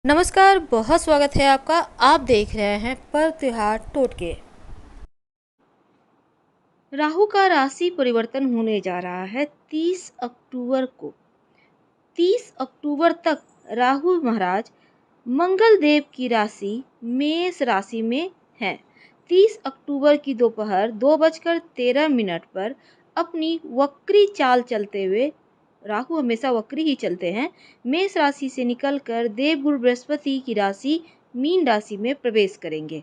नमस्कार, बहुत स्वागत है आपका। आप देख रहे हैं पर्व त्योहार टोटके। राहु का राशि परिवर्तन होने जा रहा है 30 अक्टूबर को। 30 अक्टूबर तक राहु महाराज मंगल देव की राशि मेष राशि में है। 30 अक्टूबर की दोपहर 2:13 पर अपनी वक्री चाल चलते हुए, राहु हमेशा वक्री ही चलते हैं, मेष राशि से निकलकर देवगुरु बृहस्पति की राशि मीन राशि में प्रवेश करेंगे।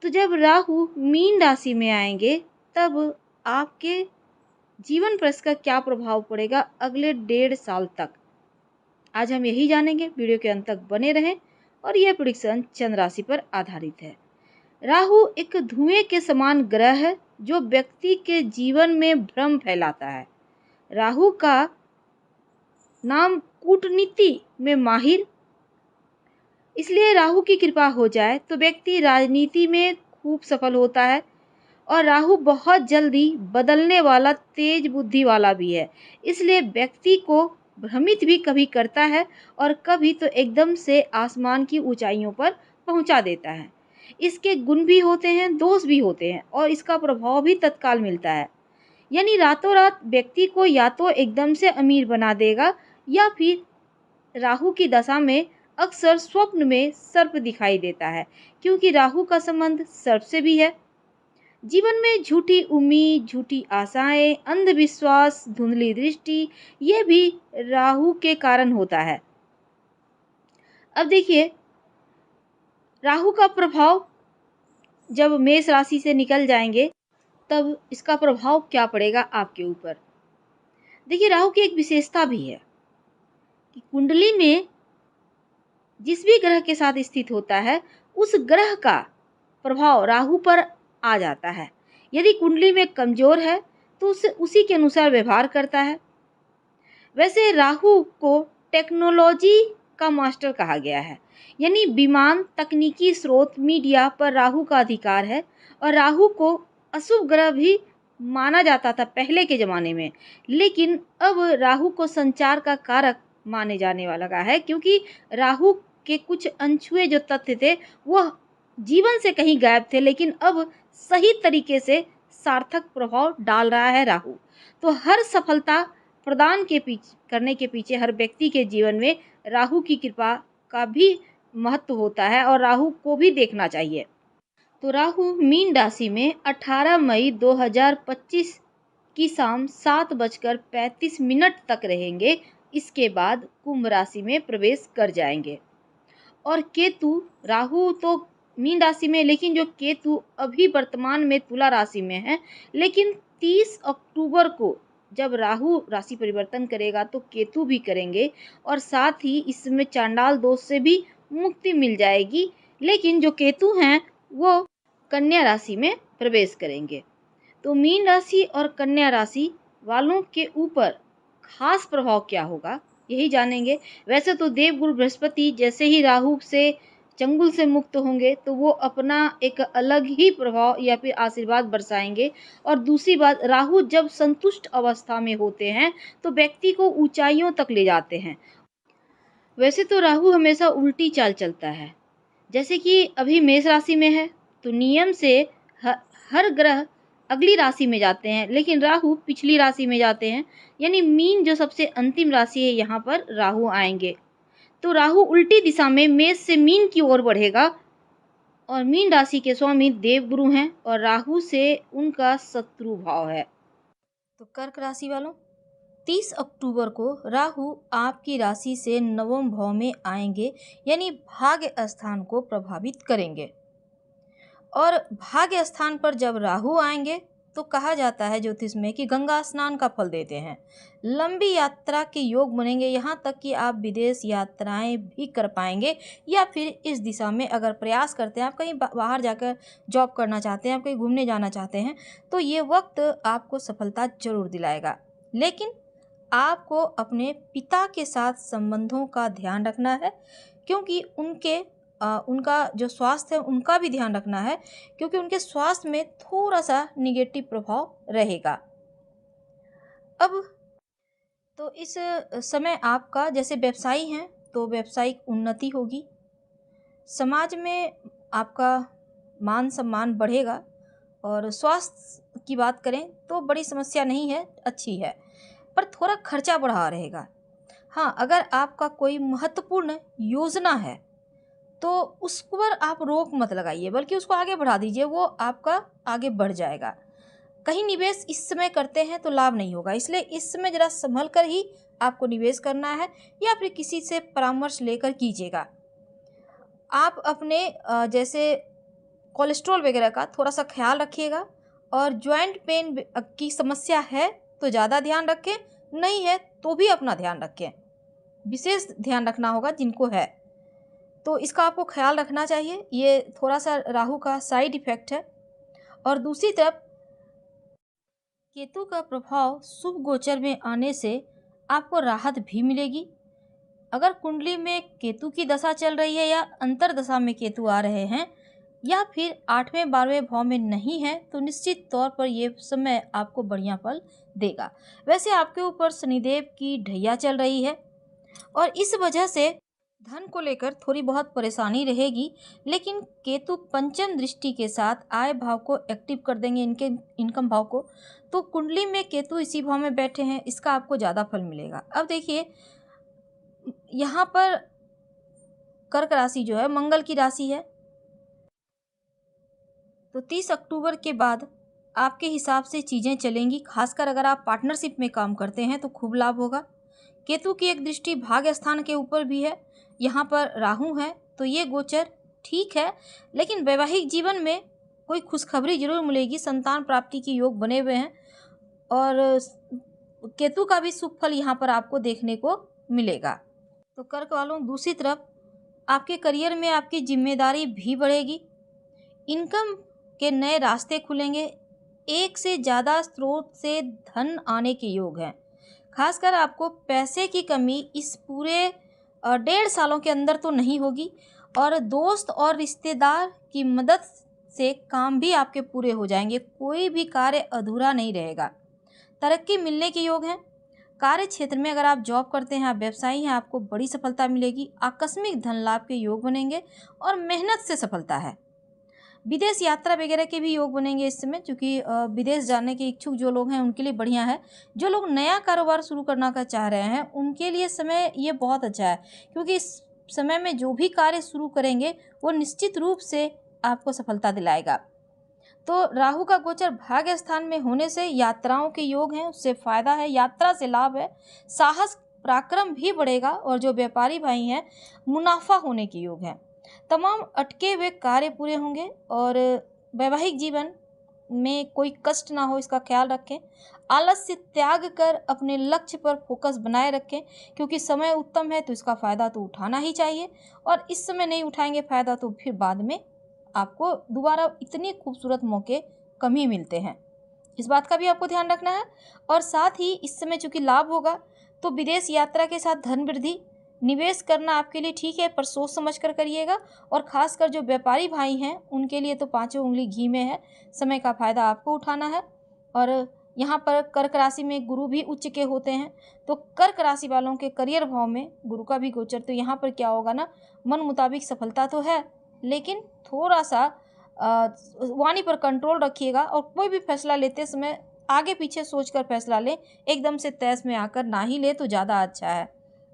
तो जब राहु मीन राशि में आएंगे तब आपके जीवन पर इसका क्या प्रभाव पड़ेगा अगले 1.5 साल तक, आज हम यही जानेंगे। वीडियो के अंत तक बने रहें। और यह प्रेडिक्शन चंद्र राशि पर आधारित है। राहु एक धुएं के समान ग्रह है जो व्यक्ति के जीवन में भ्रम फैलाता है। राहु का नाम कूटनीति में माहिर, इसलिए राहु की कृपा हो जाए तो व्यक्ति राजनीति में खूब सफल होता है। और राहु बहुत जल्दी बदलने वाला तेज बुद्धि वाला भी है, इसलिए व्यक्ति को भ्रमित भी कभी करता है और कभी तो एकदम से आसमान की ऊंचाइयों पर पहुंचा देता है। इसके गुण भी होते हैं, दोष भी होते हैं और इसका प्रभाव भी तत्काल मिलता है। यानी रातों रात व्यक्ति को या तो एकदम से अमीर बना देगा या फिर राहु की दशा में अक्सर स्वप्न में सर्प दिखाई देता है, क्योंकि राहु का संबंध सर्प से भी है। जीवन में झूठी उम्मीद, झूठी आशाएं, अंधविश्वास, धुंधली दृष्टि, ये भी राहु के कारण होता है। अब देखिए, राहु का प्रभाव जब मेष राशि से निकल जाएंगे तब इसका प्रभाव क्या पड़ेगा आपके ऊपर। देखिए, राहु की एक विशेषता भी है कि कुंडली में जिस भी ग्रह के साथ स्थित होता है उस ग्रह का प्रभाव राहु पर आ जाता है। यदि कुंडली में कमजोर है तो उससे उसी के अनुसार व्यवहार करता है। वैसे राहु को टेक्नोलॉजी का मास्टर कहा गया है, यानी विमान, तकनीकी स्रोत, मीडिया पर राहु का अधिकार है। और राहु को अशुभ ग्रह भी माना जाता था पहले के ज़माने में, लेकिन अब राहु को संचार का कारक माने जाने वाला का है, क्योंकि राहु के कुछ अनछुए जो तथ्य थे वह जीवन से कहीं गायब थे, लेकिन अब सही तरीके से सार्थक प्रभाव डाल रहा है राहु। तो हर सफलता प्रदान के पीछे करने के पीछे हर व्यक्ति के जीवन में राहु की कृपा का भी महत्व होता है और राहु को भी देखना चाहिए। तो राहु मीन राशि में 18 मई 2025 की शाम 7:35 तक रहेंगे। इसके बाद कुंभ राशि में प्रवेश कर जाएंगे। और केतु, राहु तो मीन राशि में, लेकिन जो केतु अभी वर्तमान में तुला राशि में है, लेकिन 30 अक्टूबर को जब राहु राशि परिवर्तन करेगा तो केतु भी करेंगे और साथ ही इसमें चांडाल दोष से भी मुक्ति मिल जाएगी। लेकिन जो केतु हैं वो कन्या राशि में प्रवेश करेंगे। तो मीन राशि और कन्या राशि वालों के ऊपर खास प्रभाव क्या होगा यही जानेंगे। वैसे तो देवगुरु बृहस्पति जैसे ही राहु से चंगुल से मुक्त होंगे तो वो अपना एक अलग ही प्रभाव या फिर आशीर्वाद बरसाएंगे। और दूसरी बात, राहु जब संतुष्ट अवस्था में होते हैं तो व्यक्ति को ऊंचाइयों तक ले जाते हैं। वैसे तो राहु हमेशा उल्टी चाल चलता है, जैसे कि अभी मेष राशि में है तो नियम से हर ग्रह अगली राशि में जाते हैं, लेकिन राहु पिछली राशि में जाते हैं। यानी मीन जो सबसे अंतिम राशि है, यहाँ पर राहु आएंगे तो राहु उल्टी दिशा में मेष से मीन की ओर बढ़ेगा। और मीन राशि के स्वामी देवगुरु हैं और राहु से उनका शत्रु भाव है। तो कर्क राशि वालों, 30 अक्टूबर को राहु आपकी राशि से नवम भाव में आएंगे, यानी भाग्य स्थान को प्रभावित करेंगे। और भाग्य स्थान पर जब राहु आएंगे तो कहा जाता है ज्योतिष में कि गंगा स्नान का फल देते हैं। लंबी यात्रा के योग बनेंगे, यहाँ तक कि आप विदेश यात्राएं भी कर पाएंगे, या फिर इस दिशा में अगर प्रयास करते हैं, आप कहीं बाहर जाकर जॉब करना चाहते हैं, आप कहीं घूमने जाना चाहते हैं, तो ये वक्त आपको सफलता जरूर दिलाएगा। लेकिन आपको अपने पिता के साथ संबंधों का ध्यान रखना है, क्योंकि उनका जो स्वास्थ्य है उनका भी ध्यान रखना है, क्योंकि उनके स्वास्थ्य में थोड़ा सा निगेटिव प्रभाव रहेगा। अब तो इस समय आपका, जैसे व्यवसायी हैं तो व्यावसायिक उन्नति होगी, समाज में आपका मान सम्मान बढ़ेगा। और स्वास्थ्य की बात करें तो बड़ी समस्या नहीं है, अच्छी है, पर थोड़ा खर्चा बढ़ा रहेगा। हाँ, अगर आपका कोई महत्वपूर्ण योजना है तो उस पर आप रोक मत लगाइए, बल्कि उसको आगे बढ़ा दीजिए, वो आपका आगे बढ़ जाएगा। कहीं निवेश इस समय करते हैं तो लाभ नहीं होगा, इसलिए इस समय ज़रा संभल कर ही आपको निवेश करना है, या फिर किसी से परामर्श लेकर कीजिएगा। आप अपने जैसे कोलेस्ट्रॉल वगैरह का थोड़ा सा ख्याल रखिएगा, और जॉइंट पेन की समस्या है तो ज़्यादा ध्यान रखें, नहीं है तो भी अपना ध्यान रखें, विशेष ध्यान रखना होगा जिनको है, तो इसका आपको ख्याल रखना चाहिए। ये थोड़ा सा राहु का साइड इफ़ेक्ट है। और दूसरी तरफ केतु का प्रभाव शुभ गोचर में आने से आपको राहत भी मिलेगी। अगर कुंडली में केतु की दशा चल रही है या अंतर दशा में केतु आ रहे हैं, या फिर 8वें 12वें भाव में नहीं है, तो निश्चित तौर पर ये समय आपको बढ़िया फल देगा। वैसे आपके ऊपर शनिदेव की ढैया चल रही है, और इस वजह से धन को लेकर थोड़ी बहुत परेशानी रहेगी, लेकिन केतु पंचम दृष्टि के साथ आय भाव को एक्टिव कर देंगे, इनके इनकम भाव को। तो कुंडली में केतु इसी भाव में बैठे हैं, इसका आपको ज़्यादा फल मिलेगा। अब देखिए, यहाँ पर कर्क राशि जो है मंगल की राशि है, तो 30 अक्टूबर के बाद आपके हिसाब से चीज़ें चलेंगी। खासकर अगर आप पार्टनरशिप में काम करते हैं तो खूब लाभ होगा। केतु की एक दृष्टि भाग्य स्थान के ऊपर भी है, यहाँ पर राहु है, तो ये गोचर ठीक है, लेकिन वैवाहिक जीवन में कोई खुशखबरी जरूर मिलेगी। संतान प्राप्ति के योग बने हुए हैं, और केतु का भी शुभ फल यहाँ पर आपको देखने को मिलेगा। तो कर्क वालों, दूसरी तरफ आपके करियर में आपकी जिम्मेदारी भी बढ़ेगी, इनकम के नए रास्ते खुलेंगे, एक से ज़्यादा स्रोत से धन आने के योग हैं। खासकर आपको पैसे की कमी इस पूरे 1.5 सालों के अंदर तो नहीं होगी, और दोस्त और रिश्तेदार की मदद से काम भी आपके पूरे हो जाएंगे, कोई भी कार्य अधूरा नहीं रहेगा। तरक्की मिलने के योग हैं। कार्य क्षेत्र में अगर आप जॉब करते हैं, आप व्यवसायी हैं, आपको बड़ी सफलता मिलेगी। आकस्मिक धन लाभ के योग बनेंगे, और मेहनत से सफलता है। विदेश यात्रा वगैरह के भी योग बनेंगे इस समय, क्योंकि विदेश जाने के इच्छुक जो लोग हैं उनके लिए बढ़िया है। जो लोग नया कारोबार शुरू करना का चाह रहे हैं उनके लिए समय ये बहुत अच्छा है, क्योंकि इस समय में जो भी कार्य शुरू करेंगे वो निश्चित रूप से आपको सफलता दिलाएगा। तो राहु का गोचर भाग्य स्थान में होने से यात्राओं के योग हैं, उससे फायदा है, यात्रा से लाभ है, साहस पराक्रम भी बढ़ेगा, और जो व्यापारी भाई हैं मुनाफा होने के योग हैं। तमाम अटके हुए कार्य पूरे होंगे, और वैवाहिक जीवन में कोई कष्ट ना हो इसका ख्याल रखें। आलस्य त्याग कर अपने लक्ष्य पर फोकस बनाए रखें, क्योंकि समय उत्तम है तो इसका फ़ायदा तो उठाना ही चाहिए, और इस समय नहीं उठाएंगे फ़ायदा तो फिर बाद में आपको दोबारा इतने खूबसूरत मौके कम ही मिलते हैं। इस बात का भी आपको ध्यान रखना है। और साथ ही इस समय चूँकि लाभ होगा तो विदेश यात्रा के साथ धन वृद्धि, निवेश करना आपके लिए ठीक है, पर सोच समझ कर करिएगा। और ख़ासकर जो व्यापारी भाई हैं उनके लिए तो पाँचों उंगली घी में है, समय का फ़ायदा आपको उठाना है। और यहाँ पर कर्क राशि में गुरु भी उच्च के होते हैं, तो कर्क राशि वालों के करियर भाव में गुरु का भी गोचर, तो यहाँ पर क्या होगा ना, मन मुताबिक सफलता तो है, लेकिन थोड़ा सा वाणी पर कंट्रोल रखिएगा, और कोई भी फैसला लेते समय आगे पीछे सोचकर फैसला लें, एकदम से तैस में आकर ना ही ले तो ज़्यादा अच्छा है।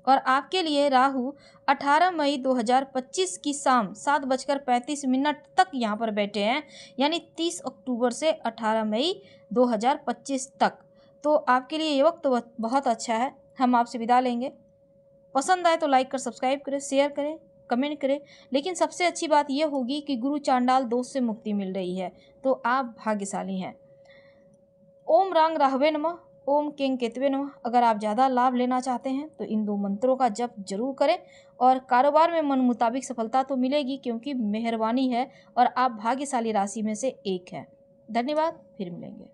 और आपके लिए राहु 18 मई 2025 की शाम 7:35 तक यहाँ पर बैठे हैं, यानी 30 अक्टूबर से 18 मई 2025 तक। तो आपके लिए ये वक्त बहुत अच्छा है। हम आपसे विदा लेंगे। पसंद आए तो लाइक कर सब्सक्राइब करें, शेयर करें, कमेंट करें, लेकिन सबसे अच्छी बात यह होगी कि गुरु चांडाल दोष से मुक्ति मिल रही है, तो आप भाग्यशाली हैं। ओम रांग राहवे नमः, ओम केंग केतवे नमः। अगर आप ज़्यादा लाभ लेना चाहते हैं तो इन 2 मंत्रों का जप जरूर करें, और कारोबार में मन मुताबिक सफलता तो मिलेगी, क्योंकि मेहरबानी है और आप भाग्यशाली राशि में से एक हैं। धन्यवाद, फिर मिलेंगे।